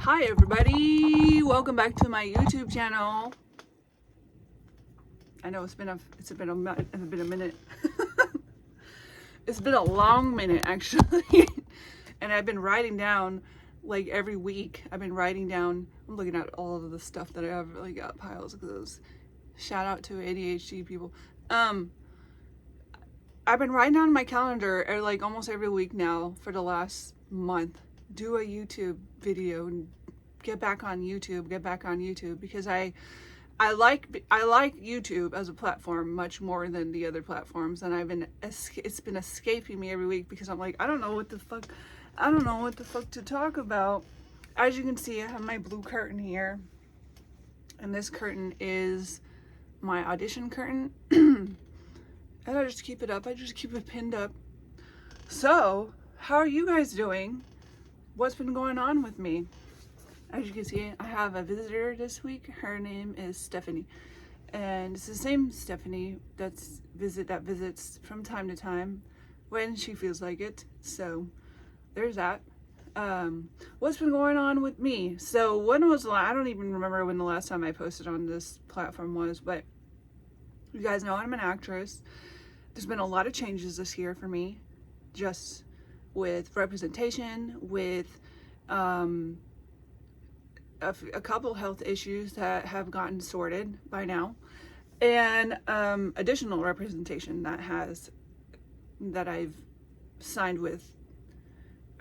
Hi everybody, welcome back to my YouTube channel. I know it's been a minute. It's been a long minute actually. And I've been writing down like every week. I'm looking at all of the stuff that I have really got piles of those. Shout out to ADHD people. I've been writing down my calendar like almost every week now for the last month. Do a YouTube video and get back on YouTube because I like YouTube as a platform much more than the other platforms, and it's been escaping me every week because I'm like, I don't know what the fuck to talk about. As you can see, I have my blue curtain here, and this curtain is my audition curtain. And I just keep it up. I just keep it pinned up. So, how are you guys doing? What's been going on with me? As you can see, I have a visitor this week. Her name is Stephanie. And it's the same Stephanie that visits from time to time when she feels like it. So, there's that. What's been going on with me? So, I don't even remember when the last time I posted on this platform was, but you guys know I'm an actress. There's been a lot of changes this year for me, just with representation, with a couple health issues that have gotten sorted by now, and additional representation that I've signed with.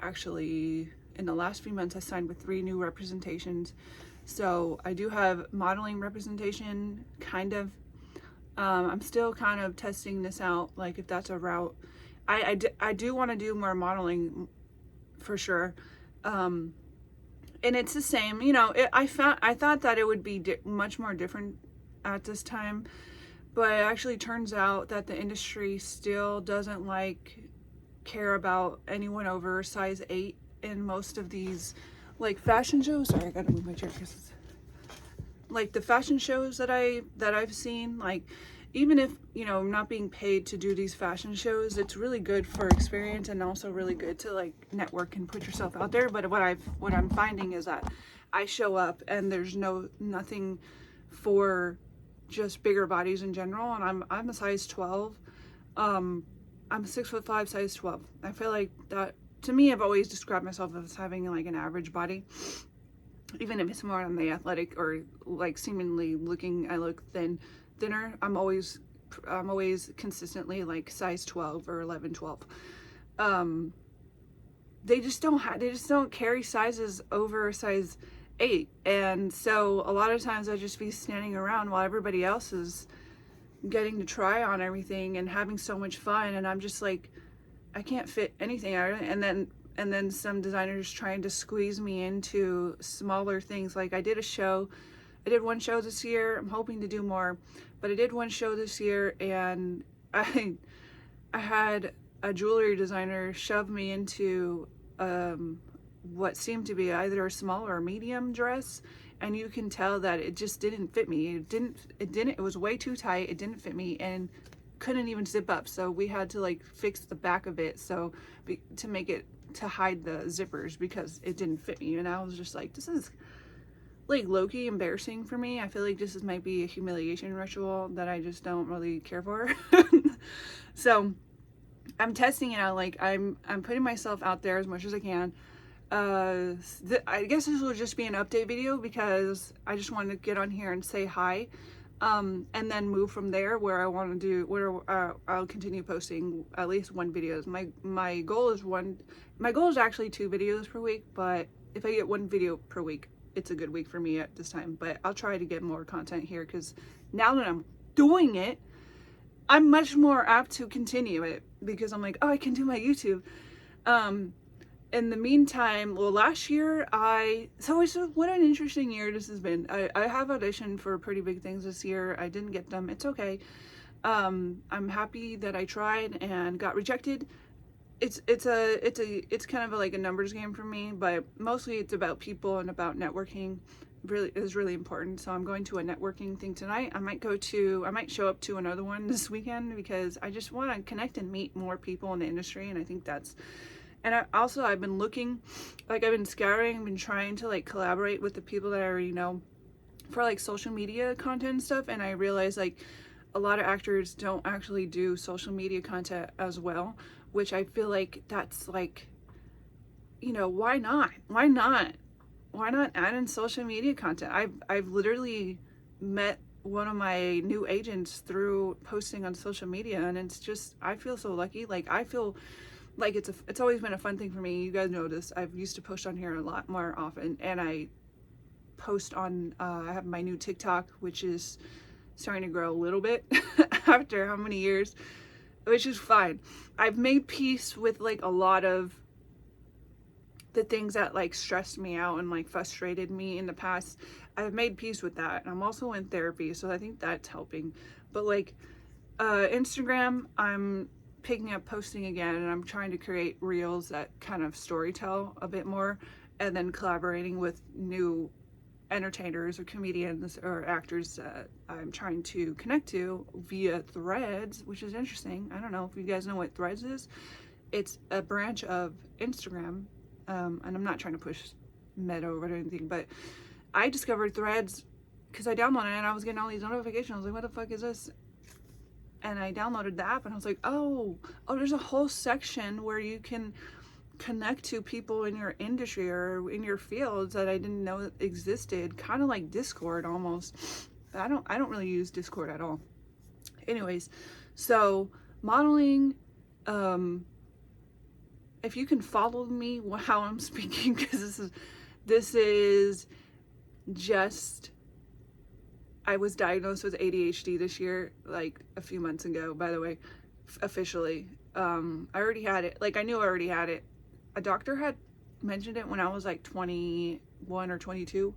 Actually, in the last few months, I signed with 3 new representations. So I do have modeling representation, kind of. I'm still kind of testing this out, like if that's a route. I do want to do more modeling for sure. And it's the same, you know, I thought that it would be much more different at this time, but it actually turns out that the industry still doesn't care about anyone over size 8 in most of these like fashion shows. Sorry, I gotta move my chair because like the fashion shows that I've seen, like even if, you know, I'm not being paid to do these fashion shows, it's really good for experience and also really good to like network and put yourself out there. But what I'm finding is that I show up and there's nothing for just bigger bodies in general, and I'm a size 12. I'm 6'5", size 12. I feel like that, to me, I've always described myself as having like an average body. Even if it's more on the athletic or like seemingly I look thinner, I'm always consistently like size 12 or 11, 12. They just don't carry sizes over size 8. And so a lot of times I just be standing around while everybody else is getting to try on everything and having so much fun, and I'm just like, I can't fit anything out. And then some designers trying to squeeze me into smaller things. Like I did one show this year. I'm hoping to do more, but I did one show this year, and I had a jewelry designer shove me into what seemed to be either a small or a medium dress, and you can tell that it just didn't fit me. It was way too tight. It didn't fit me and couldn't even zip up. So we had to like fix the back of it to hide the zippers because it didn't fit me. And I was just like, this is like low-key embarrassing for me. I feel like this might be a humiliation ritual that I just don't really care for. So I'm testing it out. Like I'm putting myself out there as much as I can. I guess this will just be an update video because I just wanted to get on here and say hi, and then move from there where I'll continue posting at least 1 video. My goal is actually 2 videos per week, but if I get 1 video per week, it's a good week for me at this time. But I'll try to get more content here because now that I'm doing it, I'm much more apt to continue it because I'm like, oh, I can do my YouTube. In the meantime, well, last year what an interesting year this has been. I have auditioned for pretty big things this year. I didn't get them. It's okay. I'm happy that I tried and got rejected. It's kind of like a numbers game for me, but mostly it's about people and about networking. Really is really important. So I'm going to a networking thing tonight. I might show up to another one this weekend because I just want to connect and meet more people in the industry, and I think that's And I've been looking, like I've been scouring, I've been trying to like collaborate with the people that I already know for like social media content and stuff, and I realized like a lot of actors don't actually do social media content as well, which I feel like that's like, you know, why not? Why not add in social media content? I've literally met one of my new agents through posting on social media, and it's just, I feel so lucky. Like I feel like it's always been a fun thing for me. You guys know this. I've used to post on here a lot more often, and I post on I have my new TikTok, which is starting to grow a little bit after how many years, which is fine. I've made peace with like a lot of the things that like stressed me out and like frustrated me in the past. I've made peace with that, and I'm also in therapy, so I think that's helping. But like Instagram, I'm picking up posting again, and I'm trying to create reels that kind of storytell a bit more, and then collaborating with new entertainers or comedians or actors that I'm trying to connect to via Threads, which is interesting. I don't know if you guys know what Threads is. It's a branch of Instagram, and I'm not trying to push Meta over anything, but I discovered Threads because I downloaded it and I was getting all these notifications. I was like, what the fuck is this? And I downloaded the app and I was like, oh, there's a whole section where you can connect to people in your industry or in your fields that I didn't know existed. Kind of like Discord almost. I don't really use Discord at all. Anyways, so modeling, if you can follow me how I'm speaking, because this is just, I was diagnosed with ADHD this year, like a few months ago, by the way, officially. I already had it. Like I knew I already had it. A doctor had mentioned it when I was like 21 or 22,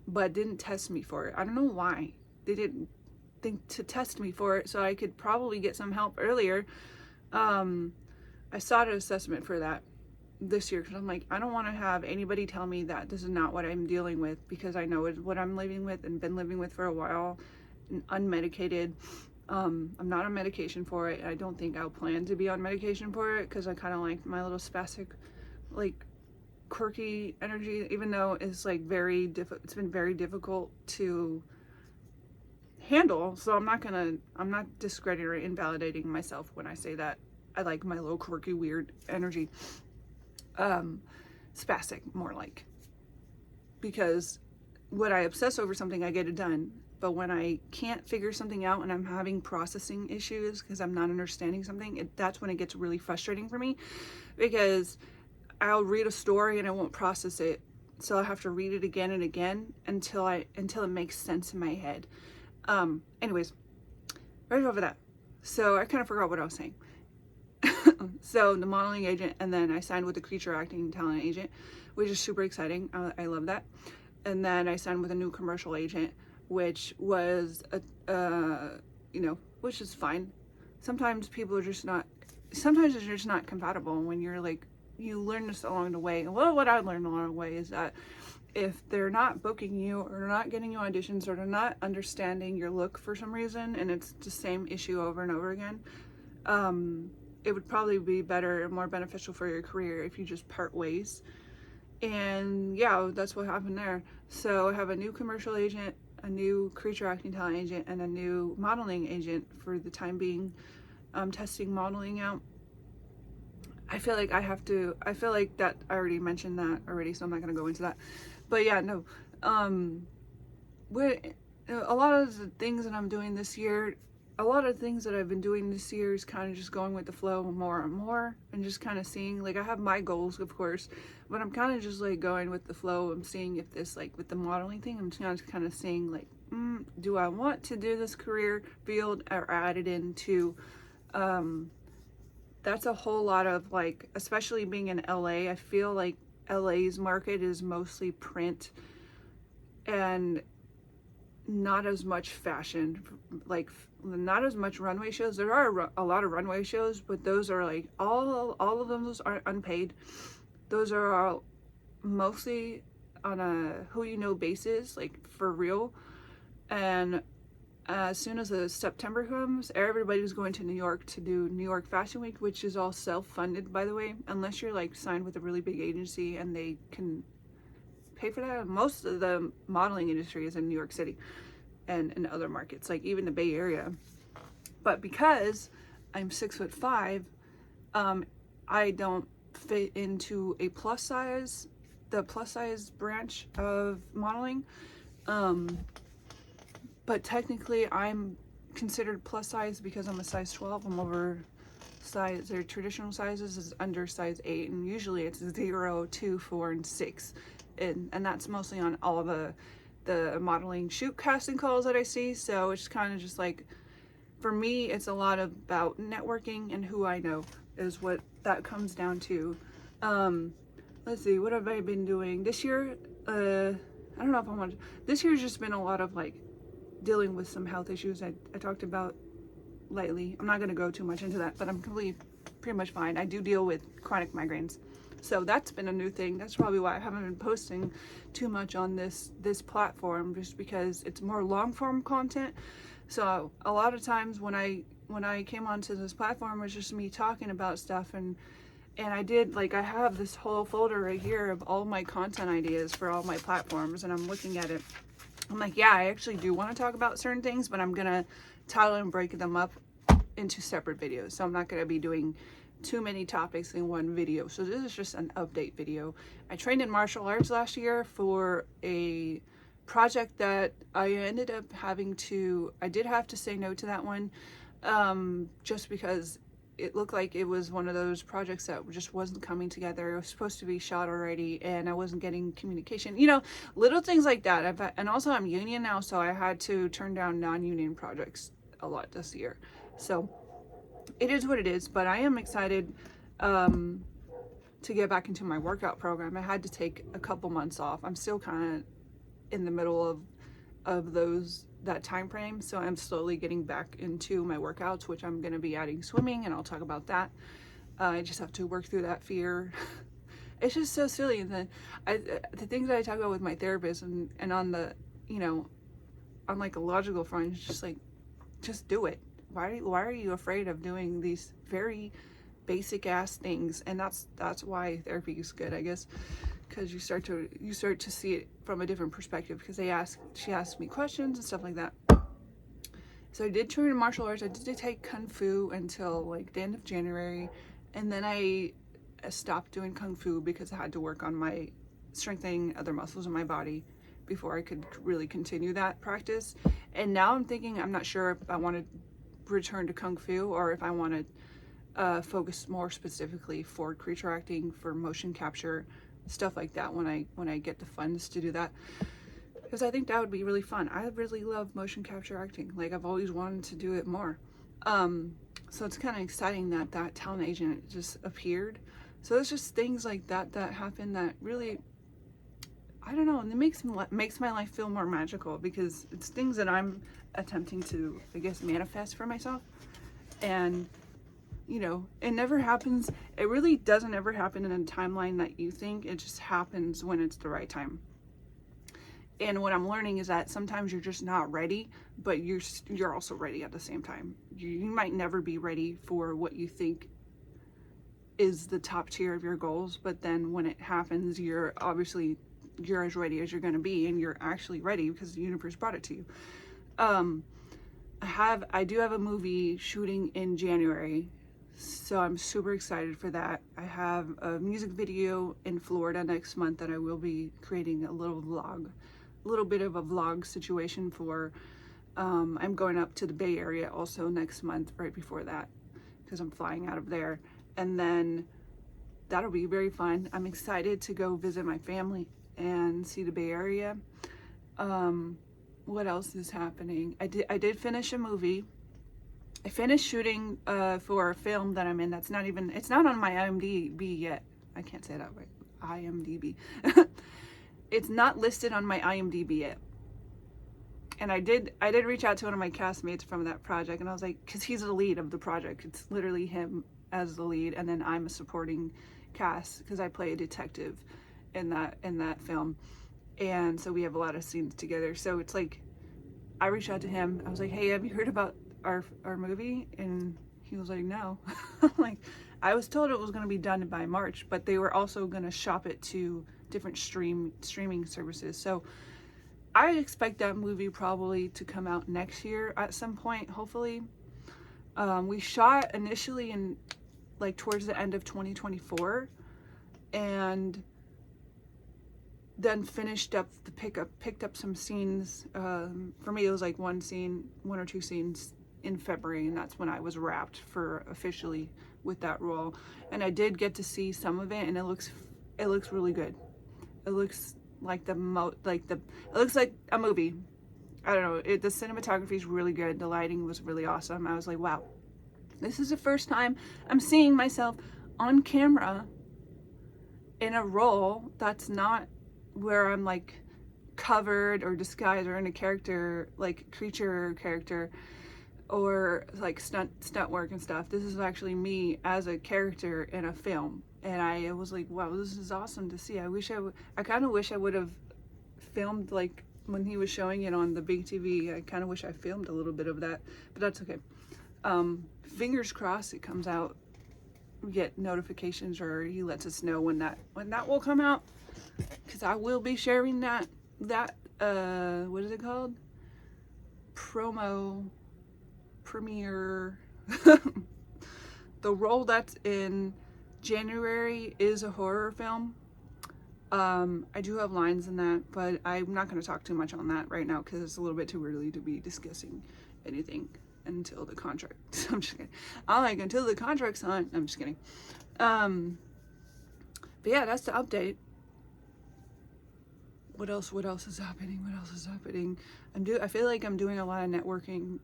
but didn't test me for it. I don't know why. They didn't think to test me for it, so I could probably get some help earlier. I sought an assessment for that this year because I'm like, I don't want to have anybody tell me that this is not what I'm dealing with, because I know it's what I'm living with and been living with for a while, unmedicated. I'm not on medication for it. I don't think I'll plan to be on medication for it because I kind of like my little spastic, like quirky energy, even though it's like it's been very difficult to handle. So I'm not discrediting or invalidating myself when I say that I like my little quirky, weird energy. Spastic, more like, because when I obsess over something, I get it done. But when I can't figure something out and I'm having processing issues because I'm not understanding something, that's when it gets really frustrating for me, because I'll read a story and I won't process it. So I have to read it again and again until it makes sense in my head. Anyways, right over that. So I kind of forgot what I was saying. So the modeling agent, and then I signed with the creature acting talent agent, which is super exciting. I love that. And then I signed with a new commercial agent, which was which is fine. Sometimes people are just not, sometimes it's just not compatible when you're like, you learn this along the way. Well, what I learned along the way is that if they're not booking you or not getting you auditions or they're not understanding your look for some reason, and it's the same issue over and over again, it would probably be better and more beneficial for your career if you just part ways. And yeah, that's what happened there. So I have a new commercial agent, a new creature acting talent agent, and a new modeling agent for the time being. I'm testing modeling out. I feel like that I already mentioned that already, so I'm not going to go into that. But yeah, no. A lot of the things that I'm doing this year, a lot of things that I've been doing this year is kind of just going with the flow more and more, and just kind of seeing, like, I have my goals, of course, but I'm kind of just like going with the flow. I'm seeing if this, like with the modeling thing, I'm just kind of seeing like, do I want to do this career field or add it into, that's a whole lot of like, especially being in LA, I feel like LA's market is mostly print and not as much fashion, like not as much runway shows. There are a lot of runway shows, but those are like all of them are unpaid. Those are all mostly on a who you know basis, like for real. And as soon as the September comes, everybody was going to New York to do New York Fashion Week, which is all self-funded, by the way, unless you're like signed with a really big agency and they can pay for that. Most of the modeling industry is in New York City and in other markets, like even the Bay Area. But because I'm 6'5", I don't fit into a plus size branch of modeling. But technically I'm considered plus size because I'm a size 12. I'm over size, their traditional sizes is under size 8, and usually it's 0, 2, 4, and 6. And that's mostly on all the modeling shoot casting calls that I see. So it's kind of just like, for me, it's a lot about networking and who I know is what that comes down to. Let's see, what have I been doing this year? I don't know if I want to. This year's just been a lot of like dealing with some health issues I talked about lately. I'm not going to go too much into that, but I'm pretty much fine. I do deal with chronic migraines. So that's been a new thing. That's probably why I haven't been posting too much on this platform, just because it's more long form content. So a lot of times when I came onto this platform, it was just me talking about stuff, and I did, like, I have this whole folder right here of all my content ideas for all my platforms, and I'm looking at it. I'm like, yeah, I actually do want to talk about certain things, but I'm gonna title and break them up into separate videos. So I'm not gonna be doing too many topics in one video. So this is just an update video. I trained in martial arts last year for a project that I ended up I did have to say no to that one, just because it looked like it was one of those projects that just wasn't coming together. It was supposed to be shot already and I wasn't getting communication, little things like that. And also I'm union now, so I had to turn down non-union projects a lot this year. So it is what it is, but I am excited to get back into my workout program. I had to take a couple months off. I'm still kind of in the middle of that time frame, so I'm slowly getting back into my workouts, which I'm going to be adding swimming, and I'll talk about that. I just have to work through that fear. It's just so silly. And then the things that I talk about with my therapist and on the, on like a logical front, it's just like, just do it. Why are you afraid of doing these very basic ass things? And that's why therapy is good, I guess, because you start to see it from a different perspective, because she asked me questions and stuff like that. So I did train in martial arts. I did take Kung Fu until like the end of January, and then I stopped doing Kung Fu because I had to work on my strengthening other muscles in my body before I could really continue that practice. And now I'm thinking, I'm not sure if I want to return to Kung Fu or if I want to focus more specifically for creature acting, for motion capture, stuff like that when I get the funds to do that, because I think that would be really fun. I really love motion capture acting. Like, I've always wanted to do it more. So it's kind of exciting that talent agent just appeared. So it's just things like that happen that really, I don't know, and it makes my life feel more magical, because it's things that I'm attempting to, I guess, manifest for myself. And it never happens. It really doesn't ever happen in a timeline that you think. It just happens when it's the right time. And what I'm learning is that sometimes you're just not ready, but you're also ready at the same time. You might never be ready for what you think is the top tier of your goals, but then when it happens, you're as ready as you're going to be, and you're actually ready because the universe brought it to you. I do have a movie shooting in January, so I'm super excited for that. I have a music video in Florida next month that I will be creating a little bit of a vlog situation for. I'm going up to the Bay Area also next month, right before that, because I'm flying out of there. And then that'll be very fun. I'm excited to go visit my family and see the Bay Area. What else is happening? I did finish a movie. I finished shooting for a film that I'm in. It's not on my IMDb yet. I can't say that right. IMDb. It's not listed on my IMDb yet. And I did reach out to one of my castmates from that project, and I was like, because he's the lead of the project. It's literally him as the lead, and then I'm a supporting cast because I play a detective in that film. And so we have a lot of scenes together. So it's like, I reached out to him. I was like, hey, have you heard about our movie? And he was like, no. I'm like, I was told it was going to be done by March, but they were also going to shop it to different streaming services. So I expect that movie probably to come out next year at some point, hopefully. We shot initially in like towards the end of 2024, and then finished up the picked up some scenes. For me, it was like one or two scenes in February, and that's when I was wrapped for officially with that role. And I did get to see some of it, and it looks really good. It looks like it looks like a movie. I don't know. The cinematography is really good. The lighting was really awesome. I was like, wow, this is the first time I'm seeing myself on camera in a role that's not where I'm like covered or disguised or in a character, like creature character, or like stunt work and stuff. This is actually me as a character in a film. And I was like, wow, this is awesome to see. I kind of wish I would have filmed, like when he was showing it on the big TV. I kind of wish I filmed a little bit of that, but that's okay. Fingers crossed it comes out. We get notifications, or he lets us know when that will come out, because I will be sharing that what is it called? Premiere. The role that's in January is a horror film. I do have lines in that, but I'm not going to talk too much on that right now because it's a little bit too early to be discussing anything until the contract. I'm just kidding. I'm like, until the contract's signed. I'm just kidding. But yeah, that's the update. What else is happening? I feel like I'm doing a lot of networking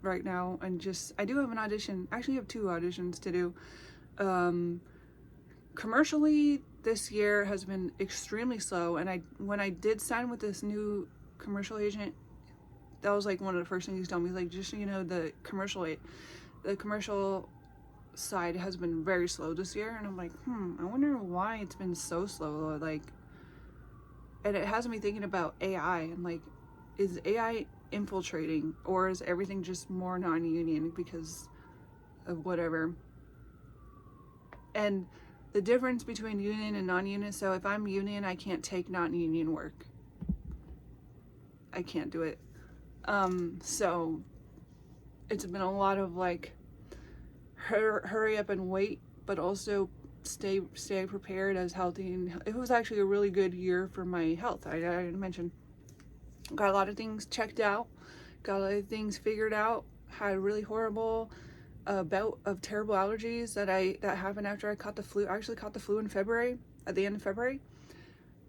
right now, and I do have an audition. Actually, I have 2 auditions to do. Commercially, this year has been extremely slow, and when I did sign with this new commercial agent, that was like one of the first things he told me, like, just so you know, the commercial side has been very slow this year. And I'm like, I wonder why it's been so slow. Like, and it has me thinking about AI, and like, is AI infiltrating, or is everything just more non-union because of whatever? And the difference between union and non-union, so if I'm union, I can't take non-union work. I can't do it. So it's been a lot of like hurry up and wait, but also stay prepared as healthy. And it was actually a really good year for my health. I mentioned, got a lot of things checked out, got a lot of things figured out, had a really horrible bout of terrible allergies that happened after I caught the flu. I actually caught the flu in February, at the end of February,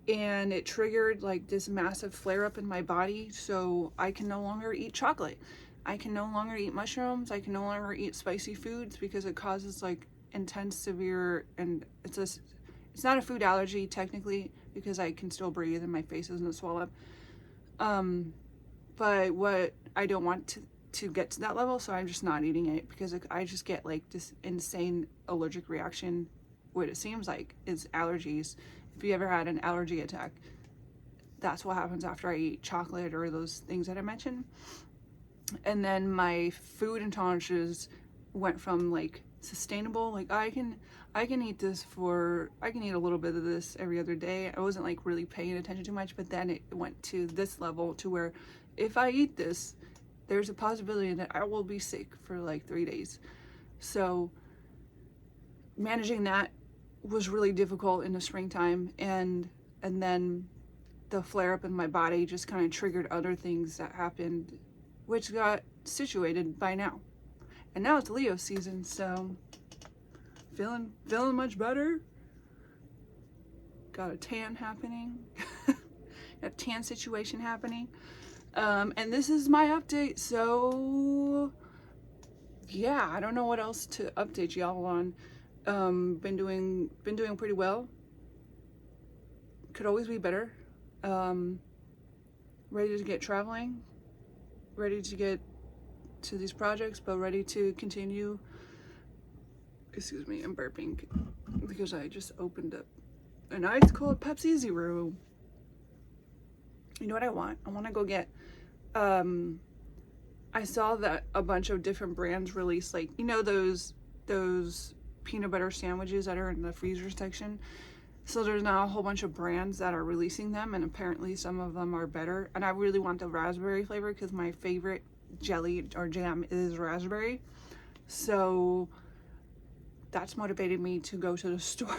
and it triggered like this massive flare up in my body. So I can no longer eat chocolate, I can no longer eat mushrooms, I can no longer eat spicy foods, because it causes like intense, severe, and it's not a food allergy technically, because I can still breathe and my face doesn't swell up. But what I don't want to get to that level, so I'm just not eating it, because I just get like this insane allergic reaction. What it seems like is allergies. If you ever had an allergy attack, that's what happens after I eat chocolate or those things that I mentioned. And then my food intolerances went from like sustainable, like I can eat a little bit of this every other day. I wasn't like really paying attention too much, but then it went to this level to where if I eat this, there's a possibility that I will be sick for like 3 days. So managing that was really difficult in the springtime, and then the flare up in my body just kind of triggered other things that happened, which got situated by now. And now it's Leo season, so feeling much better. Got a tan happening. A tan situation happening. And this is my update. So yeah, I don't know what else to update y'all on. Been doing pretty well. Could always be better. Ready to get traveling. Ready to get to these projects, but ready to continue. Excuse me, I'm burping because I just opened up an ice cold Pepsi Zero. You know what I want? I want to go get I saw that a bunch of different brands released, like, you know, those peanut butter sandwiches that are in the freezer section. So there's now a whole bunch of brands that are releasing them, and apparently some of them are better. And I really want the raspberry flavor because my favorite jelly or jam is raspberry. So that's motivated me to go to the store.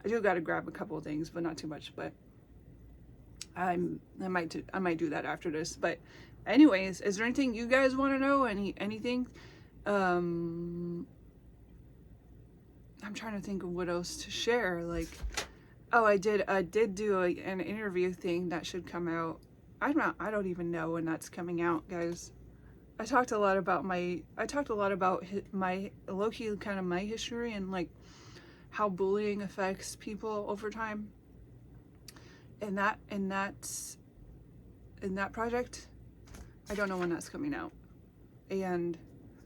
I do got to grab a couple of things, but not too much. But I might do that after this. But anyways, is there anything you guys want to know? Anything? I'm trying to think of what else to share. Like, oh, I did do an interview thing that should come out. I don't even know when that's coming out, guys. I talked a lot about my low-key kind of my history and like how bullying affects people over time. And that project, I don't know when that's coming out. And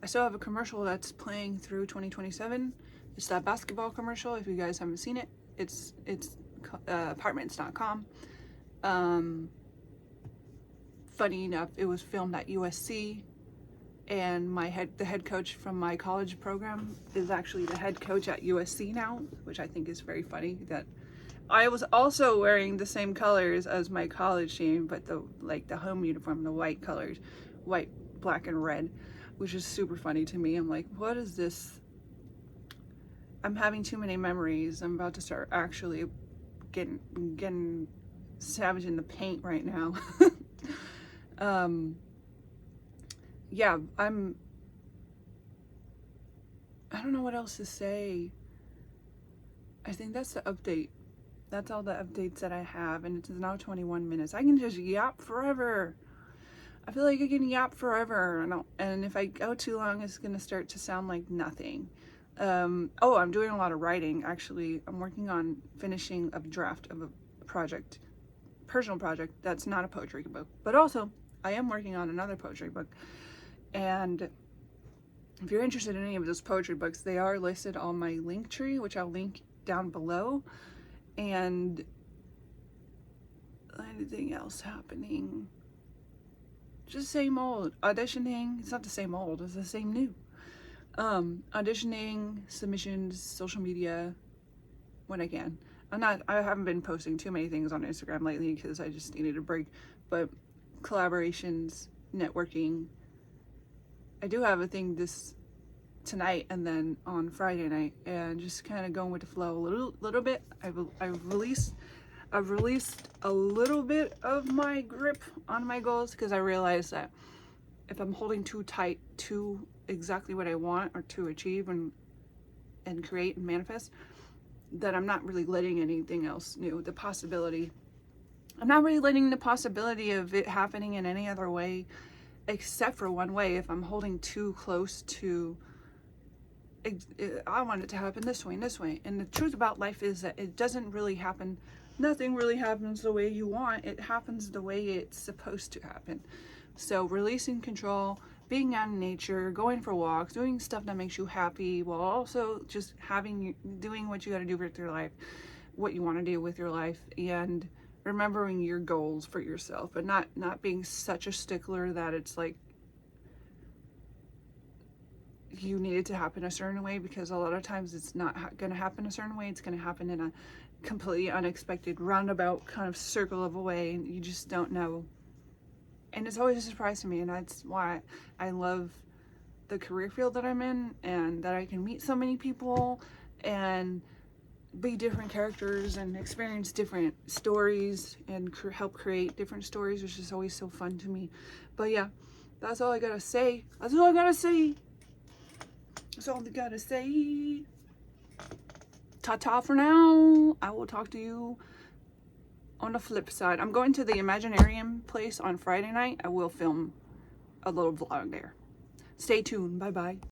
I still have a commercial that's playing through 2027. It's that basketball commercial. If you guys haven't seen it, it's apartments.com. Funny enough, it was filmed at USC, and the head coach from my college program is actually the head coach at USC now, which I think is very funny. That I was also wearing the same colors as my college team, but the home uniform, the white colors, white, black, and red, which is super funny to me. I'm like, what is this? I'm having too many memories. I'm about to start actually getting savage in the paint right now. Yeah, I don't know what else to say. I think that's the update. That's all the updates that I have, and it's now 21 minutes. I can just yap forever. I feel like I can yap forever, and if I go too long, it's gonna start to sound like nothing. Oh, I'm doing a lot of writing. Actually, I'm working on finishing a draft of a personal project that's not a poetry book, but also I am working on another poetry book. And if you're interested in any of those poetry books, they are listed on my link tree, which I'll link down below. And anything else happening? Just same old. Auditioning. It's not the same old, it's the same new. Auditioning, submissions, social media, when I can. I haven't been posting too many things on Instagram lately because I just needed a break. But collaborations, networking. I do have a thing tonight and then on Friday night, and just kind of going with the flow a little bit. I've released a little bit of my grip on my goals because I realized that if I'm holding too tight to exactly what I want or to achieve and create and manifest, that I'm not really letting anything else new. I'm not really letting the possibility of it happening in any other way except for one way. If I'm holding too close to, I want it to happen this way and this way. And the truth about life is that it doesn't really happen. Nothing really happens the way you want. It happens the way it's supposed to happen. So releasing control, being out in nature, going for walks, doing stuff that makes you happy, while also just doing what you got to do with your life, what you want to do with your life, and remembering your goals for yourself, but not being such a stickler that it's like you need it to happen a certain way, because a lot of times it's not going to happen a certain way. It's going to happen in a completely unexpected roundabout kind of circle of a way, and you just don't know. And it's always a surprise to me, and that's why I love the career field that I'm in, and that I can meet so many people and be different characters and experience different stories and help create different stories, which is always so fun to me. But yeah, that's all I gotta say. That's all I gotta say. Ta-ta for now. I will talk to you on the flip side. I'm going to the Imaginarium place on Friday night. I will film a little vlog there. Stay tuned. Bye-bye.